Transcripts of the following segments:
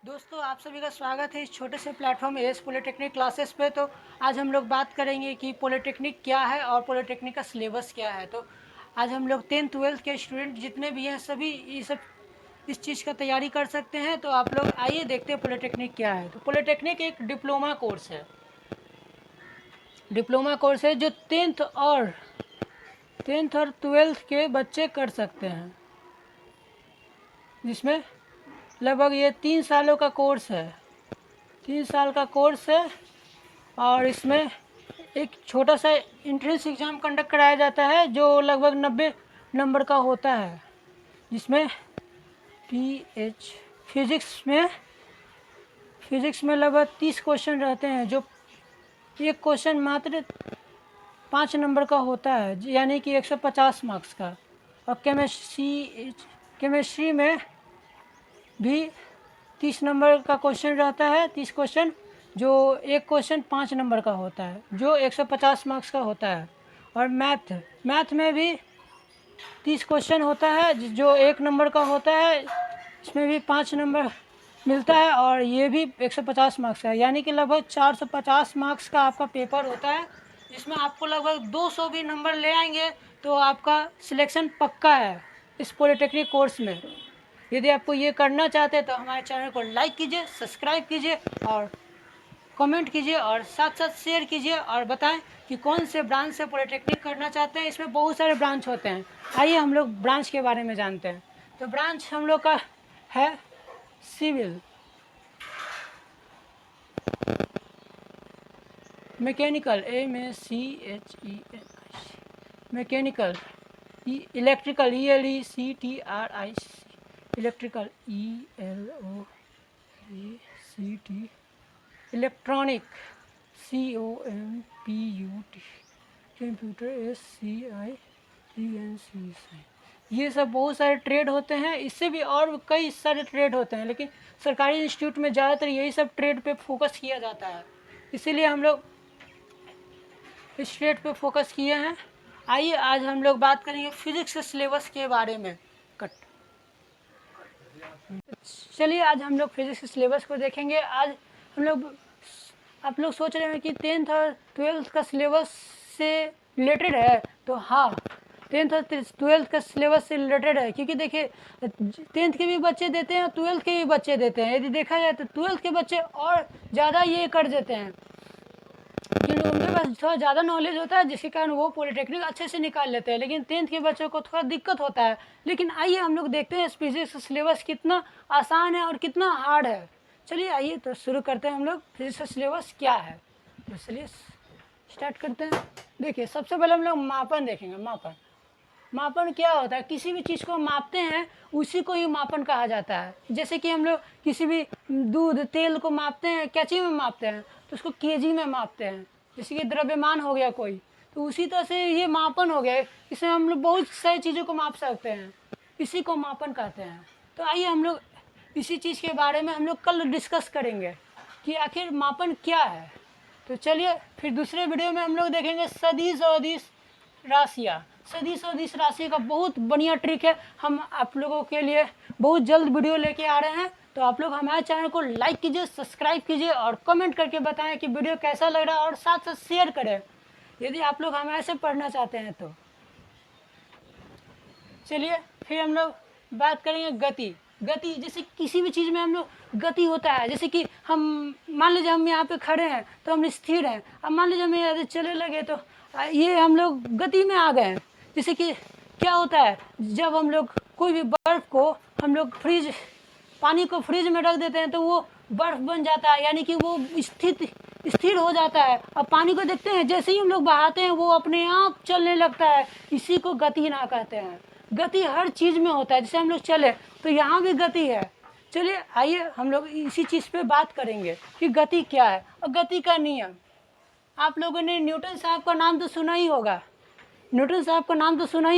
दोस्तों आप सभी का स्वागत है इस छोटे से प्लेटफॉर्म एएस पॉलिटेक्निक क्लासेस पे। तो आज हम लोग बात करेंगे कि पॉलिटेक्निक क्या है और पॉलिटेक्निक का सिलेबस क्या है। तो आज हम लोग 10th 12th के स्टूडेंट जितने भी हैं सभी ये सब इस चीज़ का तैयारी कर सकते हैं। तो आप लोग आइए देखते हैं पॉलिटेक्निक क्या है। तो पॉलिटेक्निक एक डिप्लोमा कोर्स है, जो 10th और 12th के बच्चे कर सकते हैं, जिसमें लगभग ये 3 सालों का कोर्स है। 3 साल का कोर्स है और इसमें एक छोटा सा एंट्रेंस एग्ज़ाम कंडक्ट कराया जाता है जो लगभग 90 नंबर का होता है, जिसमें फिज़िक्स में लगभग 30 क्वेश्चन रहते हैं, जो एक क्वेश्चन मात्र 5 नंबर का होता है, यानी कि 150 मार्क्स का। और केमिस्ट्री में भी 30 नंबर का क्वेश्चन रहता है, 30 क्वेश्चन, जो एक क्वेश्चन 5 नंबर का होता है, जो 150 मार्क्स का होता है। और मैथ में भी 30 क्वेश्चन होता है, जो 1 नंबर का होता है, इसमें भी 5 नंबर मिलता है और ये भी 150 मार्क्स का है, यानी कि लगभग 450 मार्क्स का आपका पेपर होता है, जिसमें आपको लगभग 200 भी नंबर ले आएंगे तो आपका सिलेक्शन पक्का है इस पॉलिटेक्निक कोर्स में। यदि आपको ये करना चाहते हैं तो हमारे चैनल को लाइक कीजिए, सब्सक्राइब कीजिए और कमेंट कीजिए और साथ साथ शेयर कीजिए और बताएं कि कौन से ब्रांच से पॉलिटेक्निक करना चाहते हैं। इसमें बहुत सारे ब्रांच होते हैं, आइए हम लोग ब्रांच के बारे में जानते हैं। तो ब्रांच हम लोग का है civil, mechanical mechanical, electrical electrical electronic COMPUT, computer SCIENC। ये सब बहुत सारे ट्रेड होते हैं, इससे भी और कई सारे ट्रेड होते हैं, लेकिन सरकारी इंस्टीट्यूट में ज़्यादातर यही सब ट्रेड पे फोकस किया जाता है, इसीलिए हम लोग इस ट्रेड पे फोकस किए हैं। आइए आज हम लोग बात करेंगे फिजिक्स के सिलेबस के बारे में। चलिए आज हम लोग फिजिक्स के सिलेबस को देखेंगे। आज हम लोग, आप लोग सोच रहे हैं कि 10th और 12th का सिलेबस से रिलेटेड है, तो हाँ, 10th और 12th का सिलेबस से रिलेटेड है, क्योंकि देखिए 10th के भी बच्चे देते हैं, 12th के भी बच्चे देते हैं। यदि देखा जाए तो 12th के बच्चे और ज़्यादा ये कर देते हैं, क्योंकि उनके पास थोड़ा ज़्यादा नॉलेज होता है, जिसके कारण वो पॉलिटेक्निक अच्छे से निकाल लेते हैं, लेकिन 10th के बच्चों को थोड़ा दिक्कत होता है। लेकिन आइए हम लोग देखते हैं फिजिक्स का सिलेबस कितना आसान है और कितना हार्ड है। चलिए आइए तो शुरू करते हैं हम लोग फिजिक्स का सिलेबस क्या है। तो चलिए स्टार्ट करते हैं। देखिए सबसे पहले हम लोग मापन देखेंगे। मापन क्या होता है? किसी भी चीज़ को मापते हैं उसी को ही मापन कहा जाता है। जैसे कि हम लोग किसी भी दूध तेल को मापते हैं, क्या चीज़ में मापते हैं? तो उसको केजी में मापते हैं। जैसे कि द्रव्यमान हो गया कोई, तो उसी तरह से ये मापन हो गया। इसमें हम लोग बहुत सारी चीज़ों को माप सकते हैं, इसी को मापन कहते हैं। तो आइए हम लोग इसी चीज़ के बारे में हम लोग कल डिस्कस करेंगे कि आखिर मापन क्या है। तो चलिए फिर दूसरे वीडियो में हम लोग देखेंगे सदिश और अदिश राशियाँ। सदिश और अदिश राशि का बहुत बढ़िया ट्रिक है, हम आप लोगों के लिए बहुत जल्द वीडियो लेके आ रहे हैं। तो आप लोग हमारे चैनल को लाइक कीजिए, सब्सक्राइब कीजिए और कमेंट करके बताएं कि वीडियो कैसा लग रहा है, और साथ साथ शेयर करें यदि आप लोग हमारे से पढ़ना चाहते हैं तो। चलिए फिर हम लोग बात करेंगे गति। जैसे किसी भी चीज़ में हम लोग गति होता है, जैसे कि हम मान लीजिए हम यहाँ पे खड़े हैं तो हम स्थिर हैं, अब मान लीजिए हम यहाँ चले लगे तो ये हम लोग गति में आ गए हैं। जैसे कि क्या होता है, जब हम लोग कोई भी बर्फ़ को हम लोग पानी को फ्रिज में रख देते हैं तो वो बर्फ़ बन जाता है, यानी कि वो स्थिर हो जाता है। और पानी को देखते हैं जैसे ही हम लोग बहाते हैं वो अपने आप चलने लगता है, इसी को गति ना कहते हैं। गति हर चीज़ में होता है, जैसे हम लोग चले तो यहाँ भी गति है। चलिए आइए हम लोग इसी चीज़ पे बात करेंगे कि गति क्या है और गति का नियम। आप लोगों ने न्यूटन साहब का नाम तो सुना ही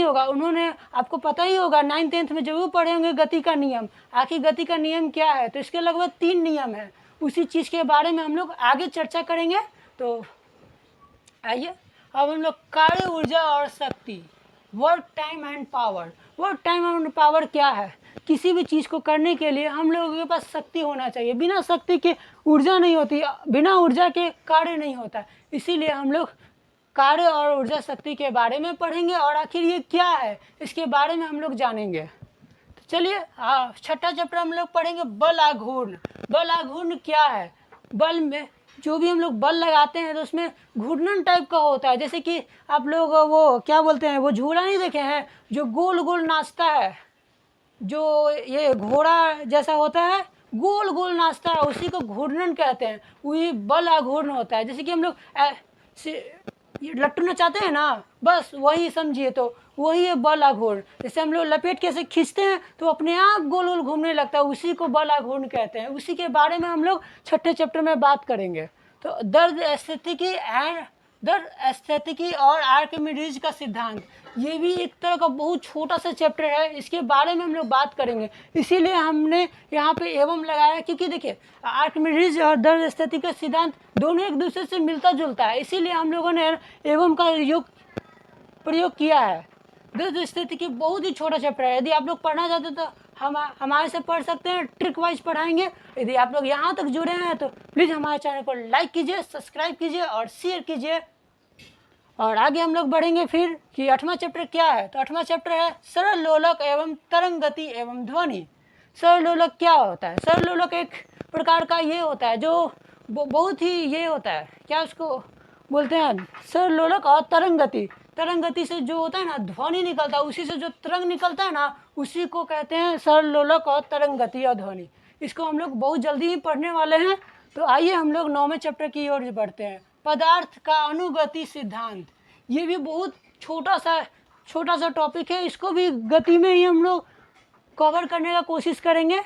होगा, उन्होंने, आपको पता ही होगा 9th 10th में जरूर पढ़े होंगे गति का नियम। आखिर गति का नियम क्या है? तो इसके लगभग 3 नियम है, उसी चीज़ के बारे में हम लोग आगे चर्चा करेंगे। तो आइए अब हम लोग कार्य ऊर्जा और शक्ति, वर्क टाइम एंड पावर क्या है? किसी भी चीज़ को करने के लिए हम लोगों के पास शक्ति होना चाहिए। बिना शक्ति के ऊर्जा नहीं होती, बिना ऊर्जा के कार्य नहीं होता। इसीलिए हम लोग कार्य और ऊर्जा शक्ति के बारे में पढ़ेंगे और आखिर ये क्या है इसके बारे में हम लोग जानेंगे। तो चलिए छठा चैप्टर हम लोग पढ़ेंगे बल आघूर्ण। बल आघूर्ण क्या है? बल में जो भी हम लोग बल लगाते हैं तो उसमें घूर्णन टाइप का होता है। जैसे कि आप लोग वो क्या बोलते हैं, वो झूला नहीं देखे हैं जो गोल गोल नाचता है, जो ये घोड़ा जैसा होता है, गोल गोल नाचता है, उसी को घूर्णन कहते हैं। वही बल आघूर्ण होता है। जैसे कि हम लोग ये लट्टू नचाते हैं ना, बस वही समझिए, तो वही है बल आघूर्ण। जैसे हम लोग लपेट के ऐसे खींचते हैं तो अपने आप गोल गोल घूमने लगता है, उसी को बल आघूर्ण कहते हैं। उसी के बारे में हम लोग छठे चैप्टर में बात करेंगे। तो दर्द एस्थेटिकी और आर्किमिडीज का सिद्धांत, ये भी एक तरह का बहुत छोटा सा चैप्टर है, इसके बारे में हम लोग बात करेंगे। इसीलिए हमने यहाँ पे एवं लगाया, क्योंकि देखिए आर्किमिडीज और दर्द एस्थेटिकी का सिद्धांत दोनों एक दूसरे से मिलता जुलता है। इसीलिए हम लोगों ने एवं का प्रयोग किया है। दर्द एस्थेटिकी बहुत ही छोटा चैप्टर है। यदि आप लोग पढ़ना चाहते तो हमारे से पढ़ सकते हैं, ट्रिक वाइज पढ़ाएंगे। यदि आप लोग यहाँ तक जुड़े हैं तो प्लीज़ हमारे चैनल को लाइक कीजिए, सब्सक्राइब कीजिए और शेयर कीजिए। और आगे हम लोग बढ़ेंगे फिर कि आठवां चैप्टर क्या है। तो आठवां चैप्टर है सरल लोलक एवं तरंग गति एवं ध्वनि। सरल लोलक क्या होता है? सरल लोलक एक प्रकार का ये होता है जो बहुत ही ये होता है, क्या उसको बोलते हैं, सरल लोलक और तरंग गति। तरंग गति से जो होता है ना ध्वनि निकलता है, उसी से जो तरंग निकलता है ना, उसी को कहते हैं सरल लोलक और तरंग गति और ध्वनि। इसको हम लोग बहुत जल्दी ही पढ़ने वाले हैं। तो आइए हम लोग 9वें चैप्टर की ओर बढ़ते हैं। पदार्थ का अनुगति सिद्धांत, ये भी बहुत छोटा सा टॉपिक है। इसको भी गति में ही हम लोग कवर करने का कोशिश करेंगे।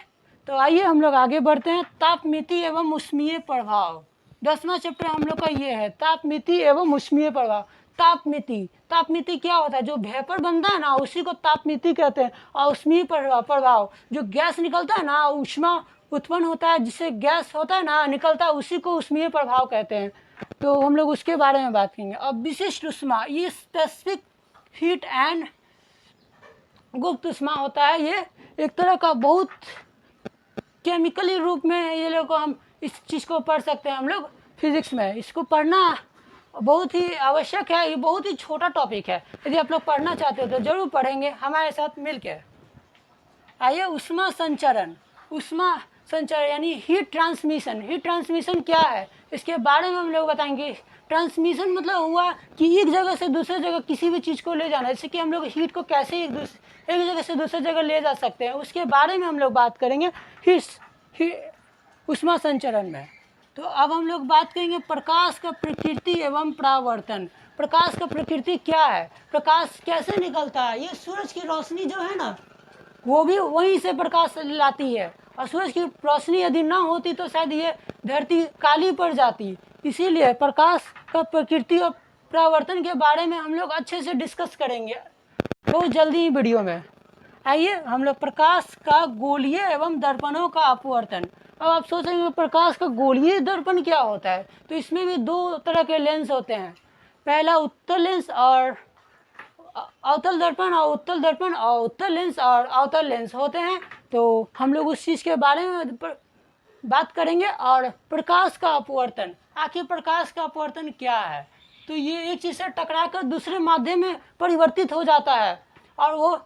तो आइए हम लोग आगे बढ़ते हैं। तापमिति एवं उष्मीय प्रभाव, 10वां चैप्टर हम लोग का ये है, तापमिति एवं उष्मीय प्रभाव। तापमिति क्या होता है? जो वेपर बनता है ना, उसी को तापमिति कहते हैं। और उष्मीय प्रभाव, जो गैस निकलता है ना, उष्मा उत्पन्न होता है, जिससे गैस होता है ना निकलता है, उसी को उष्मीय प्रभाव कहते हैं। तो हम लोग उसके बारे में बात करेंगे। अब विशिष्ट उष्मा, ये स्पेसिफिक हीट एंड गुप्त उष्मा होता है। ये एक तरह का बहुत केमिकली रूप में ये लोग हम इस चीज़ को पढ़ सकते हैं हम लोग फिजिक्स में। इसको पढ़ना बहुत ही आवश्यक है। ये बहुत ही छोटा टॉपिक है। यदि आप लोग पढ़ना चाहते हो तो जरूर पढ़ेंगे हमारे साथ मिलकर। आइए ऊष्मा संचरण यानी हीट ट्रांसमिशन क्या है इसके बारे में हम लोग बताएंगे। ट्रांसमिशन मतलब हुआ कि एक जगह से दूसरे जगह किसी भी चीज़ को ले जाना, जैसे कि हम लोग हीट को कैसे एक जगह से दूसरे जगह ले जा सकते हैं, उसके बारे में हम लोग बात करेंगे ऊष्मा संचरण में। तो अब हम लोग बात करेंगे प्रकाश का प्रकृति एवं परावर्तन। प्रकाश का प्रकृति क्या है? प्रकाश कैसे निकलता है? ये सूरज की रोशनी जो है ना, वो भी वहीं से प्रकाश लाती है। और सूरज की रोशनी यदि ना होती तो शायद ये धरती काली पड़ जाती। इसीलिए प्रकाश का प्रकृति और परावर्तन के बारे में हम लोग अच्छे से डिस्कस करेंगे बहुत जल्दी ही वीडियो में। आइए हम लोग प्रकाश का गोलीय एवं दर्पणों का अपवर्तन। अब आप सोचेंगे प्रकाश का गोलीय दर्पण क्या होता है? तो इसमें भी दो तरह के लेंस होते हैं। पहला उत्तल लेंस और अवतल दर्पण, और उत्तल दर्पण और उत्तल लेंस और अवतल लेंस होते हैं। तो हम लोग उस चीज़ के बारे में बात करेंगे। और प्रकाश का अपवर्तन, आखिर प्रकाश का अपवर्तन क्या है? तो ये एक चीज़ से टकराकर दूसरे माध्यम में परिवर्तित हो जाता है और वो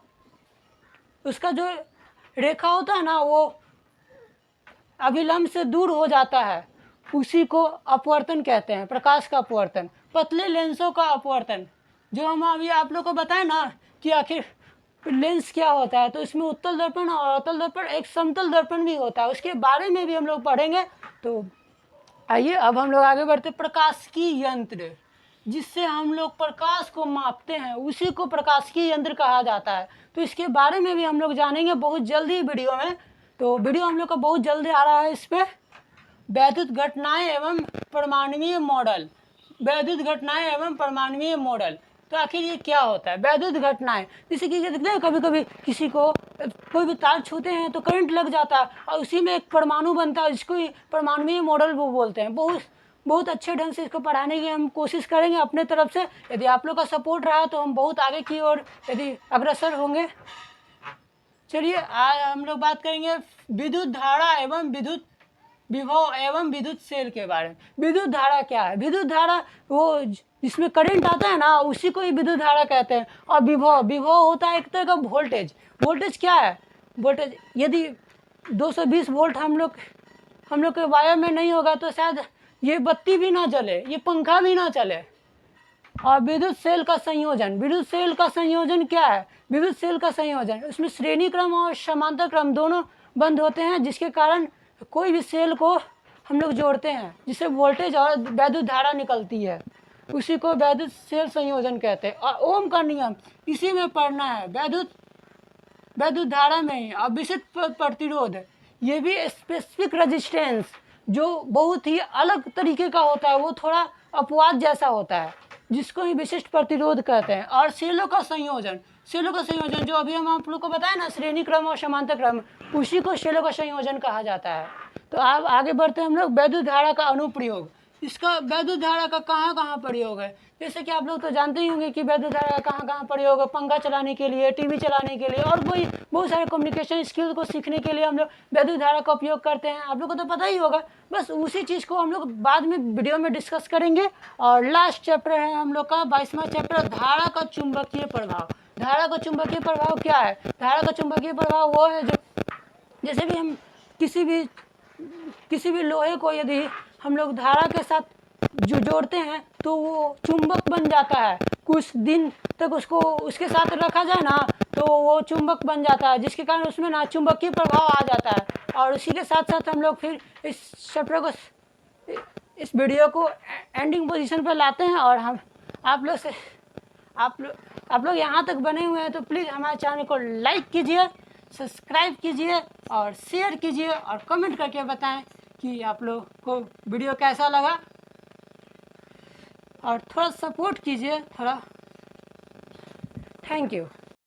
उसका जो रेखा होता है ना, वो अभिलंब से दूर हो जाता है, उसी को अपवर्तन कहते हैं, प्रकाश का अपवर्तन। पतले लेंसों का अपवर्तन, जो हम अभी आप लोग को बताएं ना कि आखिर लेंस क्या होता है, तो इसमें उत्तल दर्पण और अवतल दर्पण, एक समतल दर्पण भी होता है, उसके बारे में भी हम लोग पढ़ेंगे। तो आइए अब हम लोग आगे बढ़ते। प्रकाश की यंत्र, जिससे हम लोग प्रकाश को मापते हैं, उसी को प्रकाश की यंत्र कहा जाता है। तो इसके बारे में भी हम लोग जानेंगे बहुत जल्दी वीडियो में। तो वीडियो हम लोग का बहुत जल्दी आ रहा है इस पर। वैद्युत घटनाएं एवं परमाणुीय मॉडल, वैद्युत घटनाएं एवं परमाणुीय मॉडल। तो आखिर ये क्या होता है? वैद्युत घटनाएं, जैसे कि देखते हैं कभी कभी किसी को कोई भी तार छूते हैं तो करंट लग जाता है और उसी में एक परमाणु बनता है, जिसको परमाणुीय मॉडल वो बोलते हैं। बहुत अच्छे ढंग से इसको पढ़ाने की हम कोशिश करेंगे अपने तरफ से। यदि आप लोग का सपोर्ट रहा तो हम बहुत आगे की ओर यदि अग्रसर होंगे। चलिए आज हम लोग बात करेंगे विद्युत धारा एवं विद्युत विभव एवं विद्युत सेल के बारे में। विद्युत धारा क्या है? विद्युत धारा वो जिसमें करंट आता है ना, उसी को ही विद्युत धारा कहते हैं। और विभव, विभव होता है एक तरह का वोल्टेज। वोल्टेज क्या है? वोल्टेज यदि 220 वोल्ट हम लोग के वायर में नहीं होगा तो शायद ये बत्ती भी ना जले, ये पंखा भी ना चले। और विद्युत सेल का संयोजन, विद्युत सेल का संयोजन क्या है? विद्युत सेल का संयोजन, उसमें श्रेणी क्रम और समांतर क्रम दोनों बंद होते हैं, जिसके कारण कोई भी सेल को हम लोग जोड़ते हैं जिससे वोल्टेज और वैद्युत धारा निकलती है, उसी को वैद्युत सेल संयोजन कहते हैं। और ओम का नियम इसी में पढ़ना है, वैद्युत धारा में ही। और विशिष्ट प्रतिरोध, ये भी स्पेसिफिक रेजिस्टेंस जो बहुत ही अलग तरीके का होता है, वो थोड़ा अपवाद जैसा होता है, जिसको ही विशिष्ट प्रतिरोध कहते हैं। और सेलों का संयोजन, सेलों का संयोजन जो अभी हम आप लोग को बताया ना, श्रेणी क्रम और समांतर क्रम, उसी को सेलों का संयोजन कहा जाता है। तो आप आगे बढ़ते हैं हम लोग वैद्युत धारा का अनुप्रयोग। इसका वैद्युत धारा का कहाँ कहाँ प्रयोग है? जैसे कि आप लोग तो जानते ही होंगे कि वैद्युत धारा का कहाँ कहाँ प्रयोग है। पंखा चलाने के लिए, टीवी चलाने के लिए, और कोई बहुत सारे कम्युनिकेशन स्किल को सीखने के लिए हम लोग वैद्युत धारा का उपयोग करते हैं। आप लोग को तो पता ही होगा। बस उसी चीज़ को हम लोग बाद में वीडियो में डिस्कस करेंगे। और लास्ट चैप्टर है हम लोग का 22वां चैप्टर, धारा का चुंबकीय प्रभाव। धारा का चुंबकीय प्रभाव क्या है? धारा का चुंबकीय प्रभाव वो है जो, जैसे भी हम किसी भी लोहे को यदि हम लोग धारा के साथ जो जोड़ते हैं तो वो चुंबक बन जाता है। कुछ दिन तक उसको उसके साथ रखा जाए ना तो वो चुंबक बन जाता है, जिसके कारण उसमें ना चुंबकीय प्रभाव आ जाता है। और उसी के साथ साथ हम लोग फिर इस चैप्टर को, इस वीडियो को एंडिंग पोजीशन पर लाते हैं। और हम आप लोग यहाँ तक बने हुए हैं तो प्लीज़ हमारे चैनल को लाइक कीजिए, सब्सक्राइब कीजिए और शेयर कीजिए, और कमेंट करके बताएं कि आप लोग को वीडियो कैसा लगा। और थोड़ा सपोर्ट कीजिए, थोड़ा। Thank you.